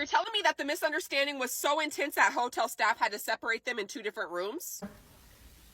you're telling me that the misunderstanding was so intense that hotel staff had to separate them in 2 different rooms?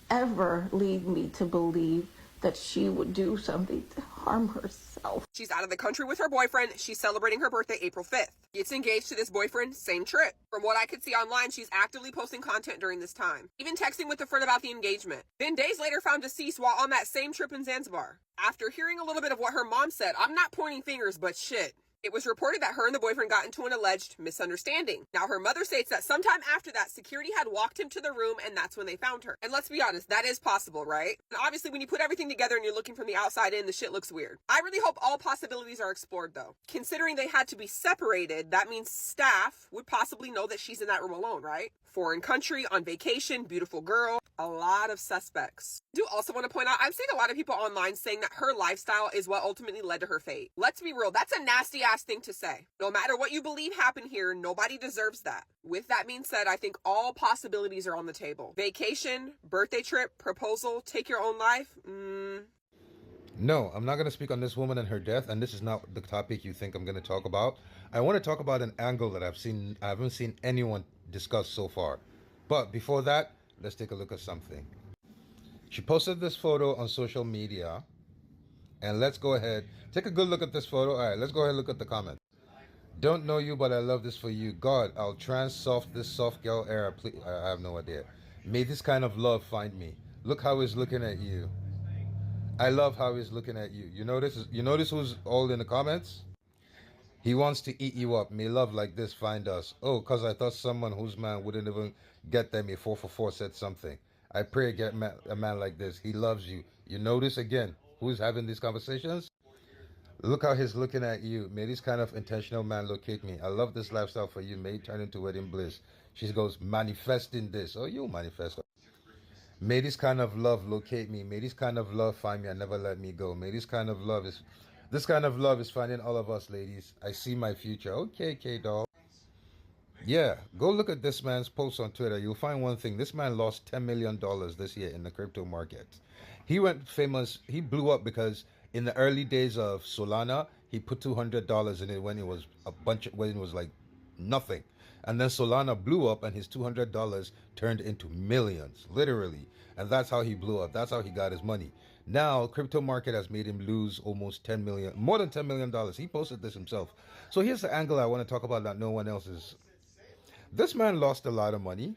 Ever lead me to believe that she would do something to harm herself. She's out of the country with her boyfriend. She's celebrating her birthday April 5th. Gets engaged to this boyfriend, same trip. From what I could see online, she's actively posting content during this time, even texting with a friend about the engagement. Then days later found deceased while on that same trip in Zanzibar. After hearing a little bit of what her mom said, I'm not pointing fingers, but shit. It was reported that her and the boyfriend got into an alleged misunderstanding. Now, her mother states that sometime after that, security had walked him to the room, and that's when they found her. And let's be honest, that is possible, right? And obviously, when you put everything together and you're looking from the outside in, the shit looks weird. I really hope all possibilities are explored, though. Considering they had to be separated, that means staff would possibly know that she's in that room alone, right? Foreign country, on vacation, beautiful girl. A lot of suspects. I do also want to point out, I'm seeing a lot of people online saying that her lifestyle is what ultimately led to her fate. Let's be real, that's a nasty ass thing to say. No matter what you believe happened here, nobody deserves that. With that being said, I think all possibilities are on the table. Vacation, birthday trip, proposal, take your own life. No, I'm not going to speak on this woman and her death, and this is not the topic you think I'm going to talk about. I want to talk about an angle that I haven't seen anyone discuss so far. But before that, let's take a look at something. She posted this photo on social media, and let's go ahead, take a good look at this photo. All right, let's go ahead and look at the comment. Don't know you, but I love this for you. God, I'll trans soft this soft girl era. Please, I have no idea. May this kind of love find me. Look how he's looking at you. I love how he's looking at you. You notice who's all in the comments? He wants to eat you up. May love like this find us. Oh, because I thought someone whose man wouldn't even get them a 444 said something. I pray get a man like this. He loves you. You notice again who's having these conversations? Look how he's looking at you. May this kind of intentional man locate me. I love this lifestyle for you. May it turn into wedding bliss. She goes, manifesting this. Oh, you manifest. May this kind of love locate me. May this kind of love find me and never let me go. May this kind of love is finding all of us, ladies. I see my future. Okay, K-Doll. Yeah, go look at this man's post on Twitter. You'll find one thing. This man lost $10 million this year in the crypto market. He went famous. He blew up because in the early days of Solana, he put $200 in it when it was when it was like nothing. And then Solana blew up and his $200 turned into millions, literally. And that's how he blew up. That's how he got his money. Now, crypto market has made him lose almost more than $10 million. He posted this himself. So here's the angle I want to talk about that no one else is. This man lost a lot of money,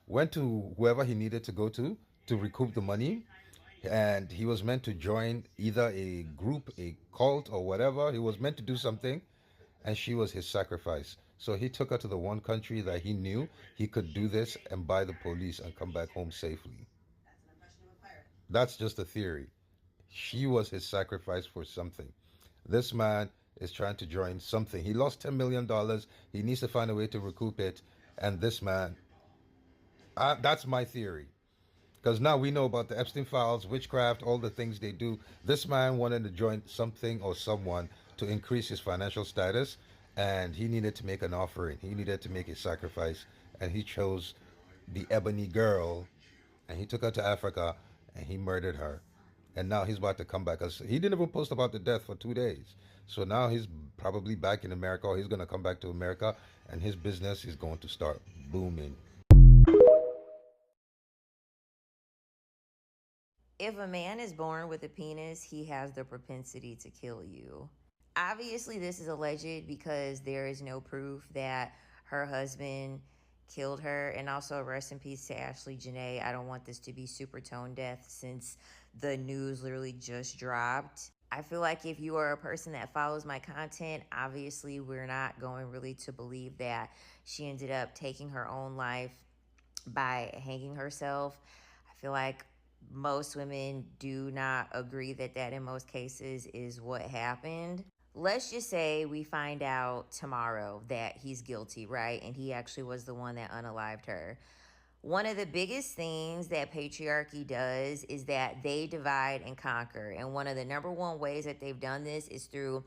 went to whoever he needed to go to recoup the money. And he was meant to join either a group, a cult, or whatever. He was meant to do something. And she was his sacrifice. So he took her to the one country that he knew he could do this and buy the police and come back home safely. That's just a theory. She was his sacrifice for something. This man is trying to join something. He lost $10 million. He needs to find a way to recoup it. And this man, that's my theory. Because now we know about the Epstein files, witchcraft, all the things they do. This man wanted to join something or someone to increase his financial status, and he needed to make an offering. He needed to make a sacrifice, and he chose the ebony girl, and he took her to Africa, and he murdered her. And now he's about to come back. He didn't even post about the death for 2 days. So now he's probably back in America, or he's going to come back to America, and his business is going to start booming. If a man is born with a penis, he has the propensity to kill you. Obviously, this is alleged because there is no proof that her husband killed her. And also, rest in peace to Ashlee Jenae. I don't want this to be super tone deaf since the news literally just dropped. I feel like if you are a person that follows my content, obviously we're not going really to believe that she ended up taking her own life by hanging herself. I feel like most women do not agree that in most cases is what happened. Let's just say we find out tomorrow that he's guilty, right? And he actually was the one that unalived her. One of the biggest things that patriarchy does is that they divide and conquer. And one of the number one ways that they've done this is through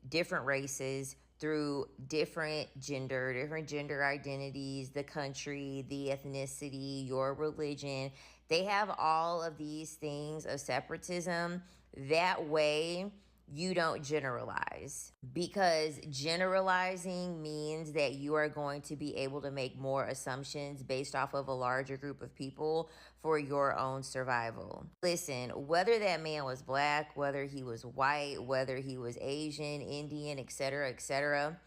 different races, through different gender identities, the country, the ethnicity, your religion. They have all of these things of separatism. That way, you don't generalize, because generalizing means that you are going to be able to make more assumptions based off of a larger group of people for your own survival. Listen, whether that man was black, whether he was white, whether he was Asian, Indian, etc.,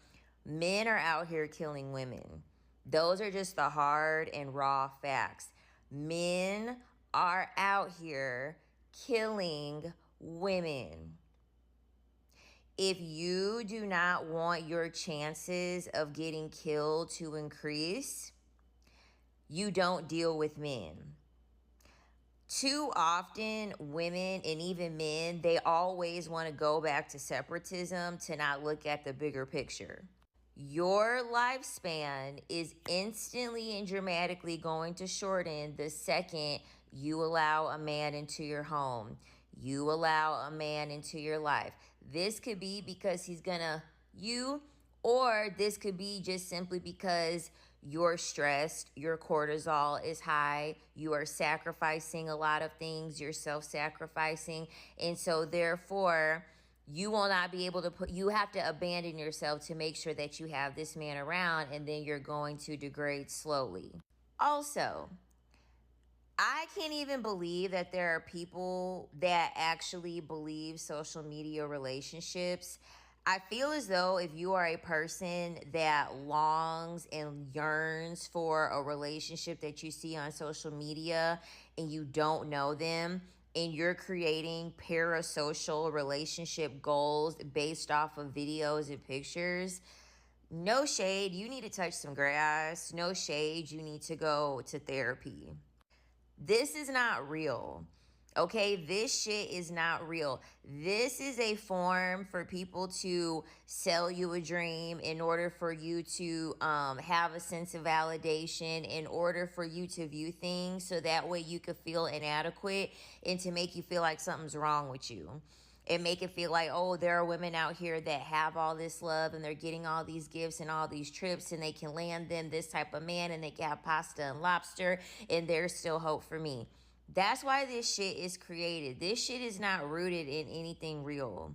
men are out here killing women. Those are just the hard and raw facts. Men are out here killing women. If you do not want your chances of getting killed to increase, you don't deal with men. Too often, women and even men, they always want to go back to separatism to not look at the bigger picture. Your lifespan is instantly and dramatically going to shorten the second you allow a man into your home. You allow a man into your life. This could be because he's gonna you, or this could be just simply because you're stressed, your cortisol is high, you are sacrificing a lot of things, you're self-sacrificing, and so therefore you will not be able to you have to abandon yourself to make sure that you have this man around, and then you're going to degrade slowly. Also, I can't even believe that there are people that actually believe social media relationships. I feel as though if you are a person that longs and yearns for a relationship that you see on social media and you don't know them, and you're creating parasocial relationship goals based off of videos and pictures, no shade, you need to touch some grass. No shade, you need to go to therapy. This is not real. Okay, this shit is not real. This is a form for people to sell you a dream in order for you to have a sense of validation, in order for you to view things so that way you could feel inadequate and to make you feel like something's wrong with you. And make it feel like, oh, there are women out here that have all this love and they're getting all these gifts and all these trips and they can land them this type of man and they can have pasta and lobster and there's still hope for me. That's why this shit is created. This shit is not rooted in anything real.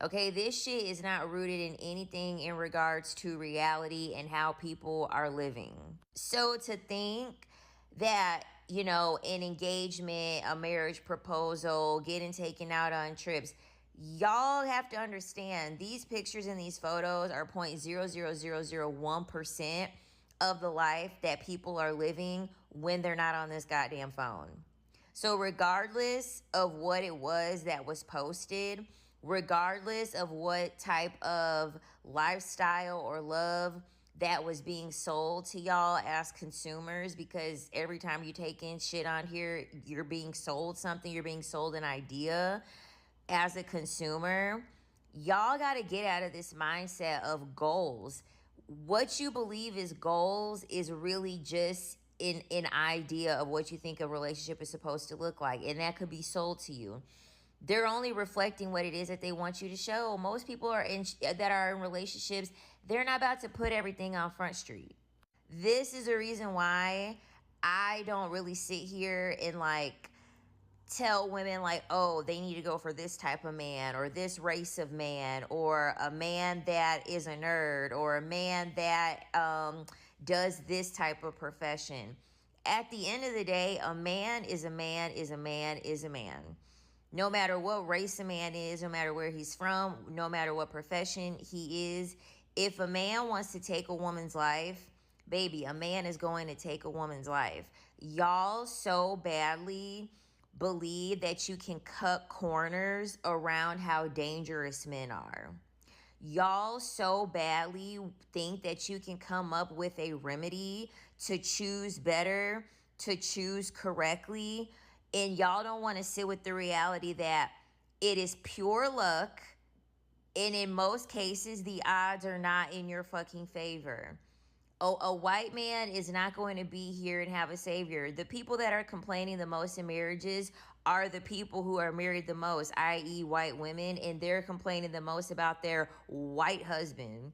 Okay, this shit is not rooted in anything in regards to reality and how people are living. So to think that, you know, an engagement, a marriage proposal, getting taken out on trips, y'all have to understand these pictures and these photos are 0.00001% of the life that people are living when they're not on this goddamn phone. So regardless of what it was that was posted, regardless of what type of lifestyle or love that was being sold to y'all as consumers, because every time you take in shit on here, you're being sold something, you're being sold an idea as a consumer. Y'all got to get out of this mindset of goals. What you believe is goals is really just an idea of what you think a relationship is supposed to look like, and that could be sold to you. They're only reflecting what it is that they want you to show. Most people that are in relationships, they're not about to put everything on Front Street. This is a reason why I don't really sit here and like tell women like, oh, they need to go for this type of man or this race of man or a man that is a nerd or a man that does this type of profession. At the end of the day, a man is a man is a man is a man. No matter what race a man is, no matter where he's from, no matter what profession he is, if a man wants to take a woman's life, baby, a man is going to take a woman's life. Y'all so badly believe that you can cut corners around how dangerous men are. Y'all so badly think that you can come up with a remedy to choose better, to choose correctly, and y'all don't want to sit with the reality that it is pure luck, and in most cases, the odds are not in your fucking favor. Oh, a white man is not going to be here and have a savior. The people that are complaining the most in marriages are the people who are married the most, i.e. white women, and they're complaining the most about their white husband.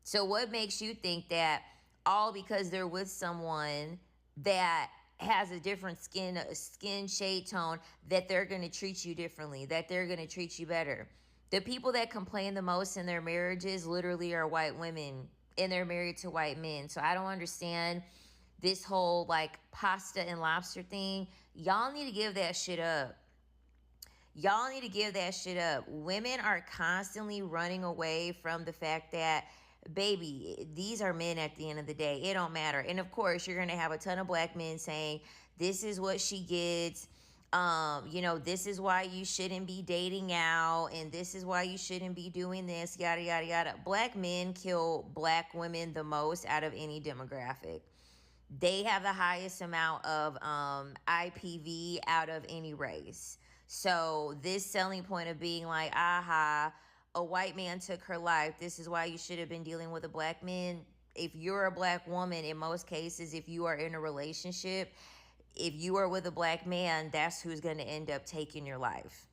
So what makes you think that all because they're with someone that has a different skin shade tone that they're going to treat you differently, that they're going to treat you better? The people that complain the most in their marriages literally are white women, and they're married to white men. So I don't understand this whole like pasta and lobster thing. Y'all need to give that shit up. Y'all need to give that shit up. Women are constantly running away from the fact that, baby, these are men at the end of the day. It don't matter. And of course, you're going to have a ton of black men saying, this is what she gets. This is why you shouldn't be dating out, and this is why you shouldn't be doing this, yada, yada, yada. Black men kill black women the most out of any demographic. They have the highest amount of IPV out of any race. So this selling point of being like, aha, a white man took her life, this is why you should have been dealing with a black man. If you're a black woman, in most cases, if you are in a relationship, if you are with a black man, that's who's going to end up taking your life.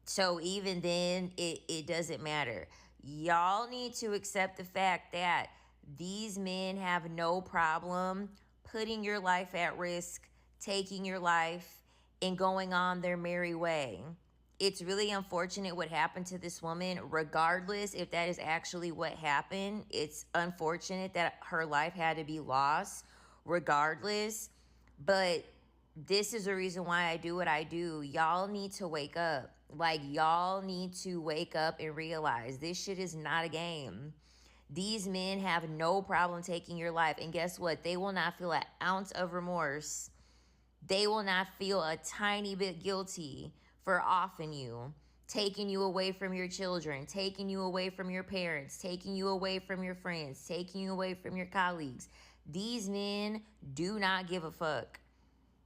So even then, it doesn't matter. Y'all need to accept the fact that these men have no problem putting your life at risk, taking your life, and going on their merry way. It's really unfortunate what happened to this woman. Regardless if that is actually what happened, it's unfortunate that her life had to be lost, regardless. But this is the reason why I do what I do. Y'all need to wake up. Like, y'all need to wake up and realize this shit is not a game. These men have no problem taking your life. And guess what? They will not feel an ounce of remorse. They will not feel a tiny bit guilty for offing you, taking you away from your children, taking you away from your parents, taking you away from your friends, taking you away from your colleagues. These men do not give a fuck.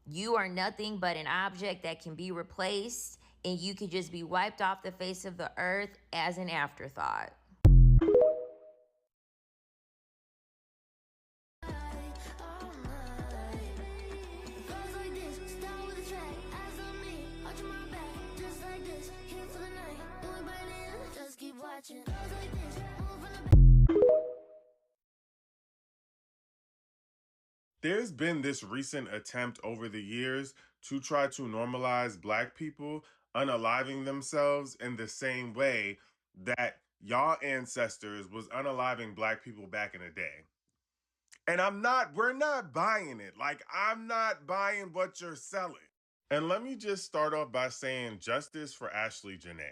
You are nothing but an object that can be replaced, and you could just be wiped off the face of the earth as an afterthought. There's been this recent attempt over the years to try to normalize Black people unaliving themselves in the same way that y'all ancestors was unaliving Black people back in the day. And we're not buying it. Like, I'm not buying what you're selling. And let me just start off by saying justice for Ashlee Jenae.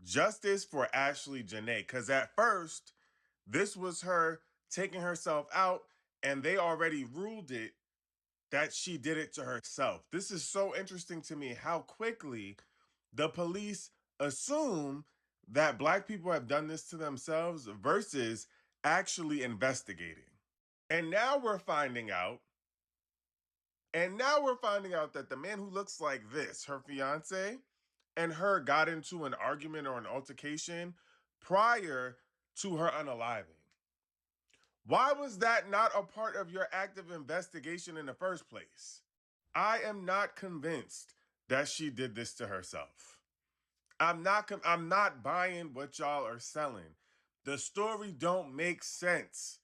Justice for Ashlee Jenae. Because at first, this was her taking herself out, and they already ruled it that she did it to herself. This is so interesting to me how quickly the police assume that Black people have done this to themselves versus actually investigating. And now we're finding out, that the man who looks like this, her fiance, and her got into an argument or an altercation prior to her unaliving. Why was that not a part of your active investigation in the first place? I am not convinced that she did this to herself. I'm not buying what y'all are selling. The story don't make sense.